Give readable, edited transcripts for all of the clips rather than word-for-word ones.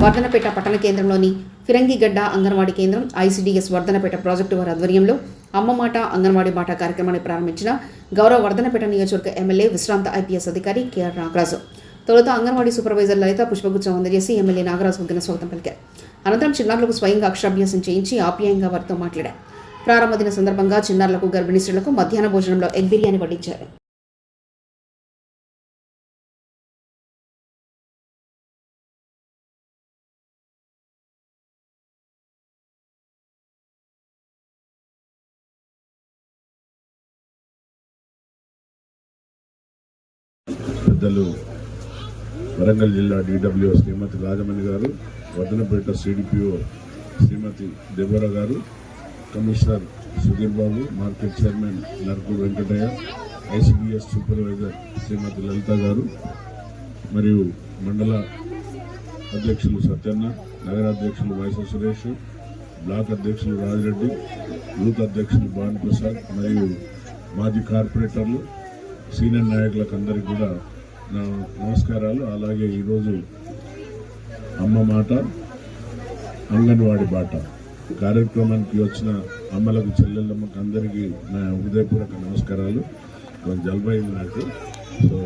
వర్ధనపేట పట్టణ కేంద్రంలోని ఫిరంగిగడ్డ అంగన్వాడీ కేంద్రం ఐసిడిఎస్ వర్ధనపేట ప్రాజెక్టు వారి ఆధ్వర్యంలో అమ్మ మాట అంగన్వాడీ మాట కార్యక్రమాన్ని ప్రారంభించిన గౌరవ వర్ధనపేట నియోజకవర్గ ఎమ్మెల్యే విశ్రాంత ఐపీఎస్ అధికారి కెఆర్ నాగరాజు. తొలుత అంగన్వాడీ సూపర్వైజర్ లలిత పుష్పగుచ్చం అందజేసి ఎమ్మెల్యే నాగరాజుకు ఘన స్వాగతం పలికారు. అనంతరం చిన్నారులకు స్వయంగా అక్షరాభ్యాసం చేయించి ఆప్యాయంగా వారితో మాట్లాడారు. ప్రారంభ దిన సందర్భంగా చిన్నారులకు, గర్భిణీ స్త్రీలకు మధ్యాహ్న భోజనంలో ఎగ్ బిర్యానీ వడ్డించారు. పెద్దలు వరంగల్ జిల్లా డిడబ్ల్యూ శ్రీమతి రాజమణి గారు, Wardhannapet CDPO Srimathi Devara garu, commissioner Sudheer Babu, market chairman Narku Venkataiah, ICDS supervisor Srimathi Lalitha garu, మరియు మండల అధ్యక్షులు సత్యన్న, నగర అధ్యక్షులు వైఎస్ సురేష్, బ్లాక్ అధ్యక్షులు రాజిరెడ్డి, యూత్ అధ్యక్షులు భాను ప్రసాద్ మరియు మాజీ కార్పొరేటర్లు, సీనియర్ నాయకులకు అందరికీ కూడా నా నమస్కారాలు. అలాగే ఈరోజు అమ్మ మాట అంగన్వాడీ బాట కార్యక్రమానికి వచ్చిన అమ్మలకు, చెల్లెళ్ళమ్మకు అందరికీ నా హృదయపూర్వక నమస్కారాలు. కొంచెం జలుబైంది నాకు, సో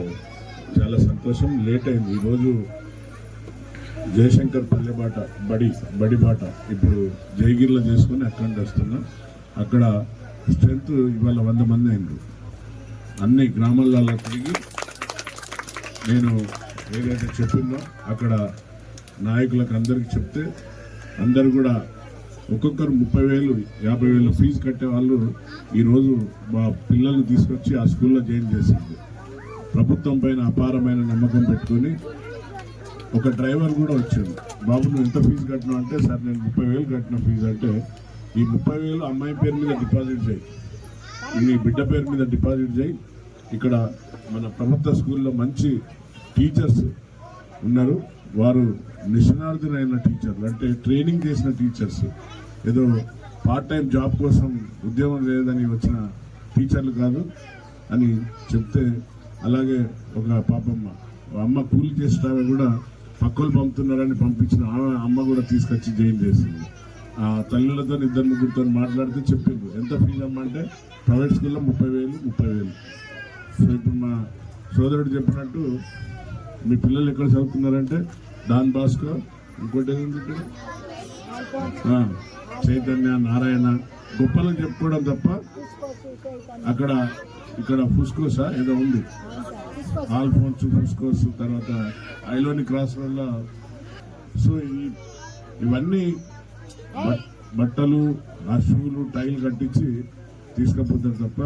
చాలా సంతోషం. లేట్ అయింది. ఈరోజు జయశంకర్ పల్లె బాట బడి బాట ఇప్పుడు జయగిరిలో చేసుకుని అక్కడి నుంచి వస్తున్నా. అక్కడ స్ట్రెంత్ ఇవాళ 100 మంది అయింది. అన్ని గ్రామాలలో తిరిగి నేను ఏదైతే చెప్పిందో అక్కడ నాయకులకు అందరికీ చెప్తే అందరు కూడా ఒక్కొక్కరు 30,000, 50,000 ఫీజు కట్టే వాళ్ళు ఈరోజు మా పిల్లల్ని తీసుకొచ్చి ఆ స్కూల్లో జాయిన్ చేసింది. ప్రభుత్వం పైన అపారమైన నమ్మకం పెట్టుకొని ఒక డ్రైవర్ కూడా వచ్చింది. బాబు నువ్వు ఎంత ఫీజు కట్టినావు అంటే, సార్ నేను 30,000 కట్టిన ఫీజు అంటే, ఈ 30,000 అమ్మాయి పేరు మీద డిపాజిట్ చేయి, నీ బిడ్డ పేరు మీద డిపాజిట్ చేయి. ఇక్కడ మన ప్రభుత్వ స్కూల్లో మంచి టీచర్స్ ఉన్నారు. వారు నిష్ణాతులైన టీచర్లు, అంటే ట్రైనింగ్ చేసిన టీచర్స్, ఏదో పార్ట్ టైం జాబ్ కోసం ఉద్యోగం లేదని వచ్చిన టీచర్లు కాదు అని చెప్తే, అలాగే ఒక పాపమ్మ అమ్మ కూలి చేసేటామె కూడా పక్కలు పంపుతున్నారని పంపించిన అమ్మ కూడా తీసుకొచ్చి జాయిన్ చేసింది. ఆ తల్లులతో 2-3 మాట్లాడితే చెప్పింది ఎంత ఫీజు అమ్మ అంటే, ప్రైవేట్ స్కూల్లో 30,000. సో ఇప్పుడు మా సోదరుడు చెప్పినట్టు మీ పిల్లలు ఎక్కడ చదువుతున్నారంటే డాన్ బాస్కో, ఇంకోటి ఏముంది ఇక్కడ చైతన్య, నారాయణ, గొప్పలకు చెప్పుకోవడం తప్ప ఇక్కడ ఫుస్కోసా ఏదో ఉంది, ఆల్ఫోన్స్ ఫుస్కోస్, తర్వాత ఐలోని క్రాస్ వల్ల. సో ఇవన్నీ బట్టలు, ఆ షూలు, టైల్ కట్టించి తీసుకపోతారు తప్ప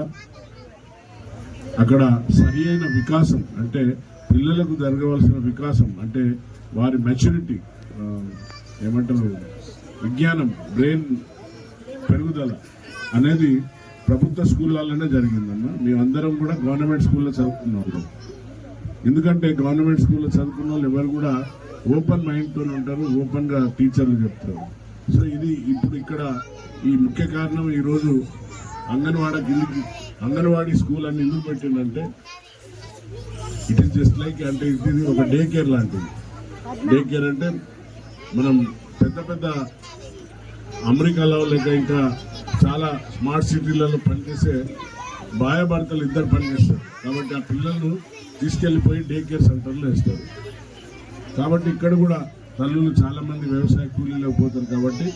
అక్కడ సరి అయిన వికాసం, అంటే పిల్లలకు జరగవలసిన వికాసం, అంటే వారి మెచ్యూరిటీ, ఏమంటారు, విజ్ఞానం, బ్రెయిన్ పెరుగుదల అనేది ప్రభుత్వ స్కూళ్ళలోనే జరిగిందమ్మా. మేమందరం కూడా గవర్నమెంట్ స్కూల్లో చదువుకున్న వాళ్ళు. ఎందుకంటే గవర్నమెంట్ స్కూల్లో చదువుకున్న వాళ్ళు ఎవరు కూడా ఓపెన్ మైండ్తో ఉంటారు, ఓపెన్గా టీచర్లు చెప్తారు. సో ఇది ఇప్పుడు ఇక్కడ ఈ ముఖ్య కారణం. ఈరోజు అంగన్వాడీ స్కూల్ అని ఎందుకు పెట్టిందంటే, ఇట్ ఈస్ జస్ట్ లైక్, అంటే ఇది ఒక డే కేర్ లాంటిది. డే కేర్ అంటే మనం పెద్ద అమెరికాలో లేక ఇంకా చాలా స్మార్ట్ సిటీలలో పనిచేసే భార్యాభర్తలు ఇద్దరు పనిచేస్తారు. కాబట్టి ఆ పిల్లలను తీసుకెళ్ళిపోయి డే కేర్ సెంటర్లో వేస్తారు. కాబట్టి ఇక్కడ కూడా తల్లులు చాలామంది వ్యవసాయ కూలీలకు పోతారు. కాబట్టి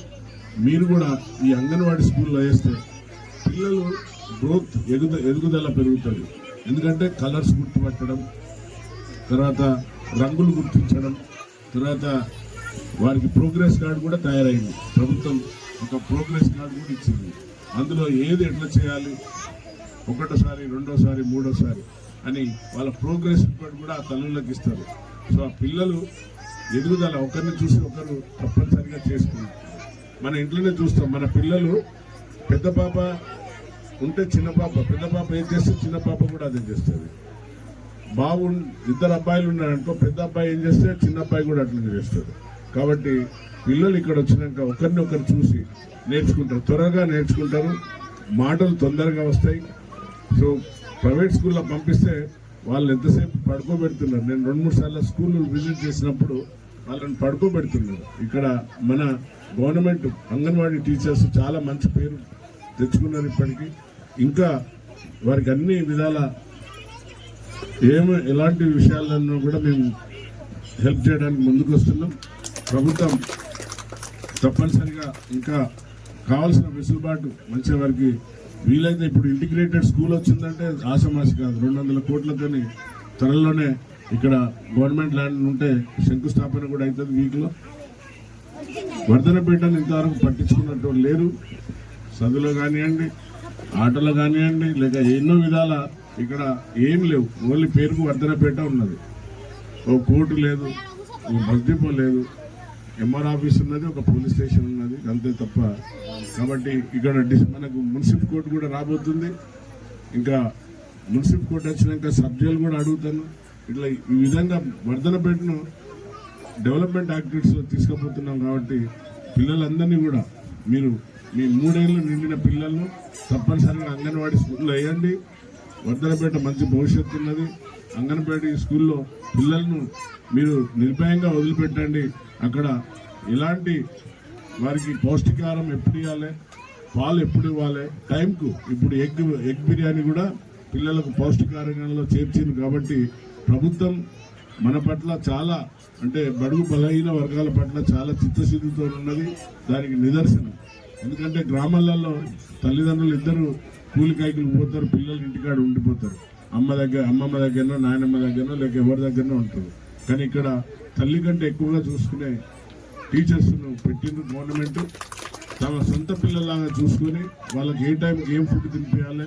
మీరు కూడా ఈ అంగన్వాడీ స్కూల్లో వేస్తే పిల్లలు గ్రోత్, ఎదుగుదల పెరుగుతుంది. ఎందుకంటే కలర్స్ గుర్తుపట్టడం, తర్వాత రంగులు గుర్తించడం, తర్వాత వారికి ప్రోగ్రెస్ కార్డు కూడా తయారైంది. ప్రభుత్వం ఒక ప్రోగ్రెస్ కార్డు కూడా ఇచ్చింది. అందులో ఏది ఎట్లా చేయాలి, 1సారి, 2సారి, 3సారి అని వాళ్ళ ప్రోగ్రెస్ రిపోర్ట్ కూడా ఆ తల్లులకు ఇస్తారు. సో ఆ పిల్లలు ఎదుగుదల, ఒకరిని చూసి ఒకరు తప్పనిసరిగా చేసుకుంటారు. మన ఇంట్లోనే చూస్తాం, మన పిల్లలు పెద్ద పాప ఉంటే చిన్న పాప, పెద్ద పాప ఏం చేస్తే చిన్న పాప కూడా అదే చేస్తుంది. ఇద్దరు అబ్బాయిలు ఉన్నారనుకో, పెద్ద అబ్బాయి ఏం చేస్తే చిన్న అబ్బాయి కూడా అట్లనే చేస్తారు. కాబట్టి పిల్లలు ఇక్కడ వచ్చినాక ఒకరిని ఒకరు చూసి నేర్చుకుంటారు, త్వరగా నేర్చుకుంటారు, మాటలు తొందరగా వస్తాయి. సో ప్రైవేట్ స్కూల్లో పంపిస్తే వాళ్ళు ఎంతసేపు పడుకోబెడుతున్నారు. నేను 2-3 సార్లు స్కూల్ విజిట్ చేసినప్పుడు వాళ్ళని పడుకోబెడుతున్నారు. ఇక్కడ మన గవర్నమెంట్ అంగన్వాడీ టీచర్స్ చాలా మంచి పేరు తెచ్చుకున్నారు. ఇప్పటికీ ఇంకా వారికి అన్ని విధాల ఎలాంటి విషయాలను కూడా మేము హెల్ప్ చేయడానికి ముందుకు వస్తున్నాం. ప్రభుత్వం తప్పనిసరిగా ఇంకా కావాల్సిన వెసులుబాటు మంచిగా వారికి వీలైతే ఇప్పుడు ఇంటిగ్రేటెడ్ స్కూల్ వచ్చిందంటే ఆశమాసి కాదు, 200 కోట్లతోని త్వరలోనే ఇక్కడ గవర్నమెంట్ ల్యాండ్ ఉంటే శంకుస్థాపన కూడా అవుతుంది వీక్లో. వర్ధనపేటను ఇంతవరకు పట్టించుకున్నట్టు లేరు. చదువులో కానివ్వండి, ఆటలో కానివ్వండి, లేక ఎన్నో విధాల ఇక్కడ ఏం లేవు. ఓన్లీ పేరుకు వర్ధనపేట ఉన్నది. ఓ కోర్టు లేదు, ఓ బస్ డిపో లేదు, ఎంఆర్ ఆఫీస్ ఉన్నది, ఒక పోలీస్ స్టేషన్ ఉన్నది, అంతే తప్ప. కాబట్టి ఇక్కడ మనకు మున్సిపల్ కోర్టు కూడా రాబోతుంది. ఇంకా మున్సిపల్ కోర్టు వచ్చినాక సబ్జెక్టులు కూడా అడుగుతాను. ఇట్లా ఈ విధంగా వర్ధనపేటను డెవలప్మెంట్ యాక్టివిటీస్లో తీసుకుపోతున్నాం. కాబట్టి పిల్లలందరినీ కూడా మీరు మీ 3 ఏళ్ళు నిండిన పిల్లలను తప్పనిసరిగా అంగన్వాడీ స్కూల్లో వేయండి. వర్ధనపేట మంచి భవిష్యత్తు ఉన్నది. అంగన్వాడీ స్కూల్లో పిల్లలను మీరు నిర్భయంగా వదిలిపెట్టండి. అక్కడ ఎలాంటి వారికి పౌష్టికాహారం ఎప్పుడు ఇవ్వాలి, పాలు ఎప్పుడు ఇవ్వాలి, టైంకు. ఇప్పుడు ఎగ్ బిర్యానీ కూడా పిల్లలకు పౌష్టికాహారంలో చేర్చింది. కాబట్టి ప్రభుత్వం మన పట్ల చాలా అంటే బడుగు బలహీన వర్గాల పట్ల చాలా చిత్తశుద్ధితో ఉన్నది. దానికి నిదర్శనం. ఎందుకంటే గ్రామాలలో తల్లిదండ్రులు ఇద్దరు కూలికాయకులు పోతారు, పిల్లలు ఇంటికాడ ఉండిపోతారు. అమ్మమ్మ దగ్గరనో నాయనమ్మ దగ్గరనో లేక ఎవరి దగ్గరనో ఉంటారు. కానీ ఇక్కడ తల్లి కంటే ఎక్కువగా చూసుకునే టీచర్స్ను పెట్టింది గవర్నమెంట్. తమ సొంత పిల్లలాగా చూసుకొని వాళ్ళకి ఏ టైంకి ఏం ఫుడ్ తినిపించాలి,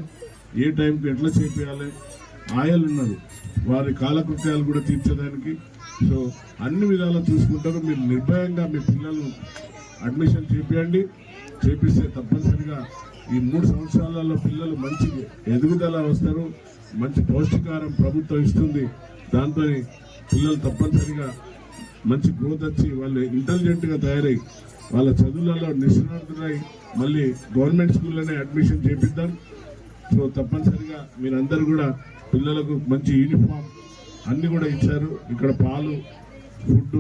ఏ టైంకి ఎట్లా చేపించాలి, ఆయాలు ఉన్నారు వారి కాలకృత్యాలు కూడా తీర్చడానికి. సో అన్ని విధాలా చూసుకుంటారు. మీరు నిర్భయంగా మీ పిల్లలు అడ్మిషన్ చేపియండి. చేపిస్తే తప్పనిసరిగా ఈ 3 సంవత్సరాలలో పిల్లలు మంచి ఎదుగుదల వస్తారు. మంచి పౌష్టికాహారం ప్రభుత్వం ఇస్తుంది. దాంతో పిల్లలు తప్పనిసరిగా మంచి గ్రోత్ వచ్చి వాళ్ళు ఇంటెలిజెంట్గా తయారై వాళ్ళ చదువులలో నిష్ణాతులై మళ్ళీ గవర్నమెంట్ స్కూల్లోనే అడ్మిషన్ చేపిద్దాం. సో తప్పనిసరిగా మీరందరూ కూడా పిల్లలకు మంచి యూనిఫామ్ అన్ని కూడా ఇచ్చారు. ఇక్కడ పాలు, ఫుడ్